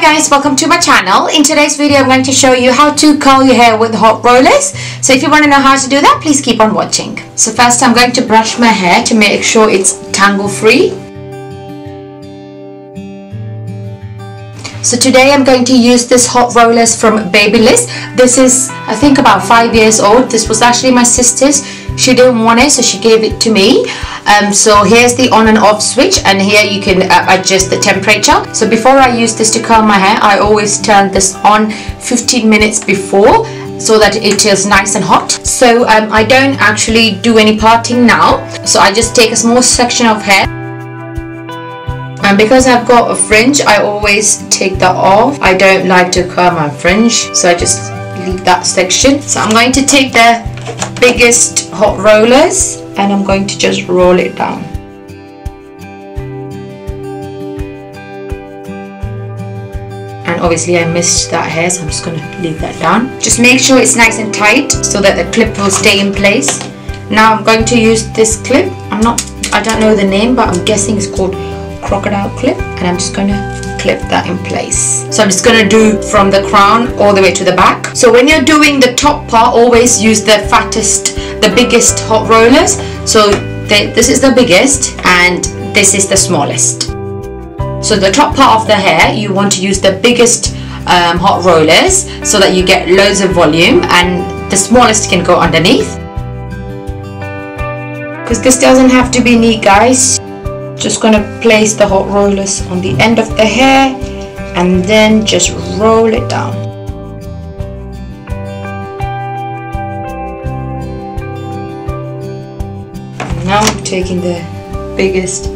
guys, welcome to my channel. In today's video I'm going to show you how to curl your hair with hot rollers. So if you want to know how to do that, please keep on watching. So first I'm going to brush my hair to make sure it's tangle free. So today I'm going to use this hot rollers from Babyliss. This is I think about 5 years old. This was actually my sister's. She didn't want it, so she gave it to me. So here's the on and off switch, and here you can adjust the temperature. So before I use this to curl my hair, I always turn this on 15 minutes before so that it is nice and hot. So I don't actually do any parting now. So I just take a small section of hair. And because I've got a fringe, I always take that off. I don't like to curl my fringe, so I just leave that section. So I'm going to take the biggest hot rollers and I'm going to just roll it down. And obviously I missed that hair, so I'm just going to leave that down. Just make sure it's nice and tight so that the clip will stay in place. Now I'm going to use this clip. I don't know the name, but I'm guessing it's called crocodile clip, and I'm just going to clip that in place. So I'm just going to do from the crown all the way to the back. So when you're doing the top part, always use the fattest, the biggest hot rollers. So this is the biggest and this is the smallest. So the top part of the hair, you want to use the biggest hot rollers so that you get loads of volume, and the smallest can go underneath. Because this doesn't have to be neat, guys. Just going to place the hot rollers on the end of the hair and then just roll it down. And now I'm taking the biggest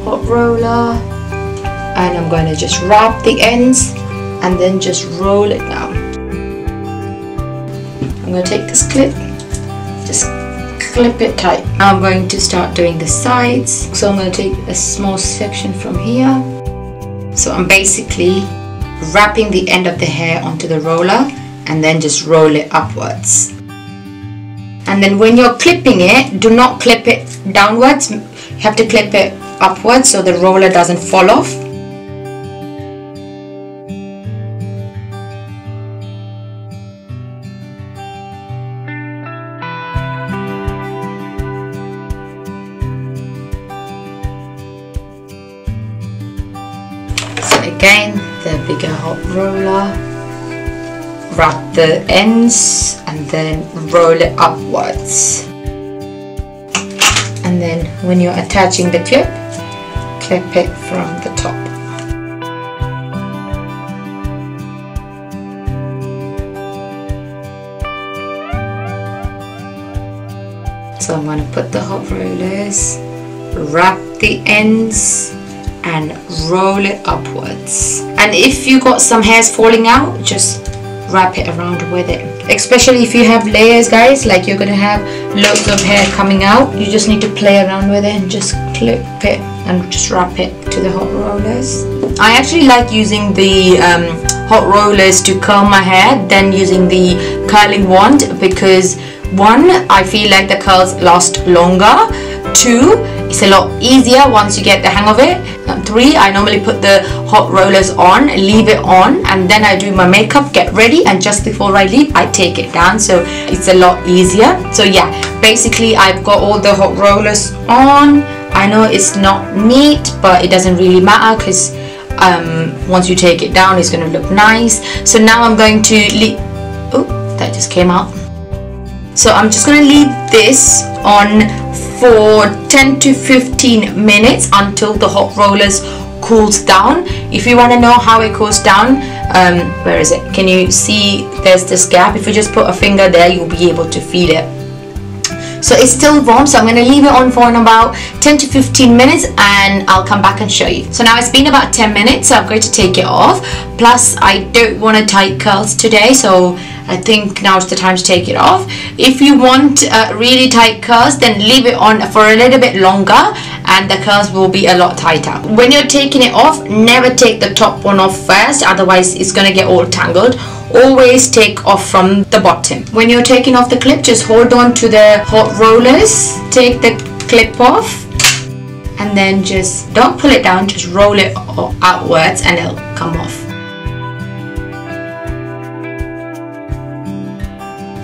hot roller and I'm going to just wrap the ends and then just roll it down. I'm going to take this clip, just clip it tight. Now I'm going to start doing the sides. So I'm going to take a small section from here. So I'm basically wrapping the end of the hair onto the roller and then just roll it upwards. And then when you're clipping it, do not clip it downwards. You have to clip it upwards so the roller doesn't fall off. Again, the bigger hot roller, wrap the ends and then roll it upwards. And then when you're attaching the clip, clip it from the top. So I'm going to put the hot rollers, wrap the ends and roll it upwards. And if you got some hairs falling out, just wrap it around with it. Especially if you have layers, guys, like you're gonna have loads of hair coming out, you just need to play around with it and just clip it and just wrap it to the hot rollers. I actually like using the hot rollers to curl my hair than using the curling wand, because one, I feel like the curls last longer. Two, it's a lot easier once you get the hang of it. Three, I normally put the hot rollers on, leave it on, and then I do my makeup, get ready, and just before I leave I take it down, so it's a lot easier. So yeah, basically I've got all the hot rollers on. I know it's not neat, but it doesn't really matter because once you take it down it's going to look nice. So now I'm going to leave. Oh, that just came out. So I'm just going to leave this on for 10 to 15 minutes until the hot rollers cools down. If you want to know how it cools down, where is it? Can you see there's this gap? If you just put a finger there, you'll be able to feel it. So it's still warm, so I'm going to leave it on for about 10 to 15 minutes and I'll come back and show you. So now it's been about 10 minutes, so I'm going to take it off. Plus I don't want to tight curls today, so I think now's the time to take it off. If you want really tight curls, then leave it on for a little bit longer and the curls will be a lot tighter. When you're taking it off, never take the top one off first, otherwise it's going to get all tangled. Always take off from the bottom. When you're taking off the clip, just hold on to the hot rollers, take the clip off and then just don't pull it down, just roll it outwards and it'll come off.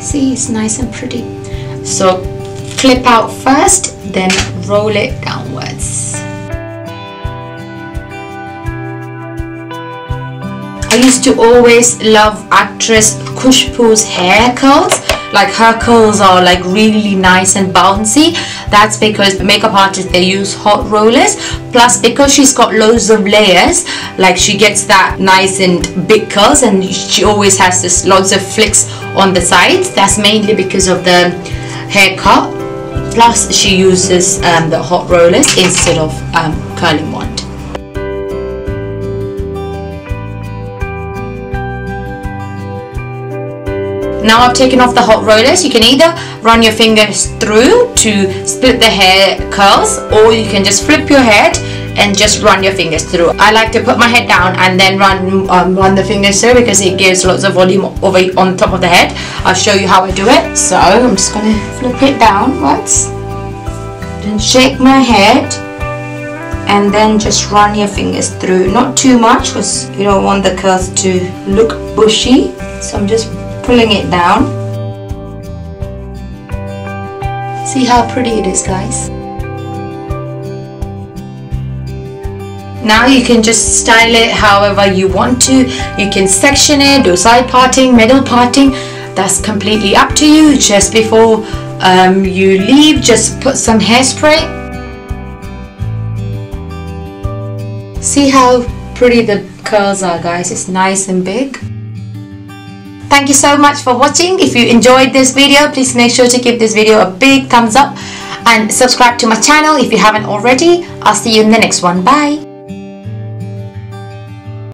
See, it's nice and pretty. So clip out first, then roll it downwards. I used to always love actress Khushbu's hair curls. Like her curls are like really nice and bouncy. That's because makeup artists, they use hot rollers. Plus because she's got loads of layers, like she gets that nice and big curls, and she always has this lots of flicks on the sides. That's mainly because of the haircut. Plus she uses the hot rollers instead of curling wand. Now I've taken off the hot rollers. You can either run your fingers through to split the hair curls, or you can just flip your head and just run your fingers through. I like to put my head down and then run the fingers through because it gives lots of volume over on top of the head. I'll show you how I do it. So I'm just going to flip it downwards, then shake my head, and then just run your fingers through. Not too much because you don't want the curls to look bushy. So I'm just pulling it down. See how pretty it is, guys. Now you can just style it however you want to. You can section it, do side parting, middle parting. That's completely up to you. Just before you leave, just put some hairspray. See how pretty the curls are, guys. It's nice and big. Thank you so much for watching. If you enjoyed this video, please make sure to give this video a big thumbs up and subscribe to my channel if you haven't already. I'll see you in the next one. Bye.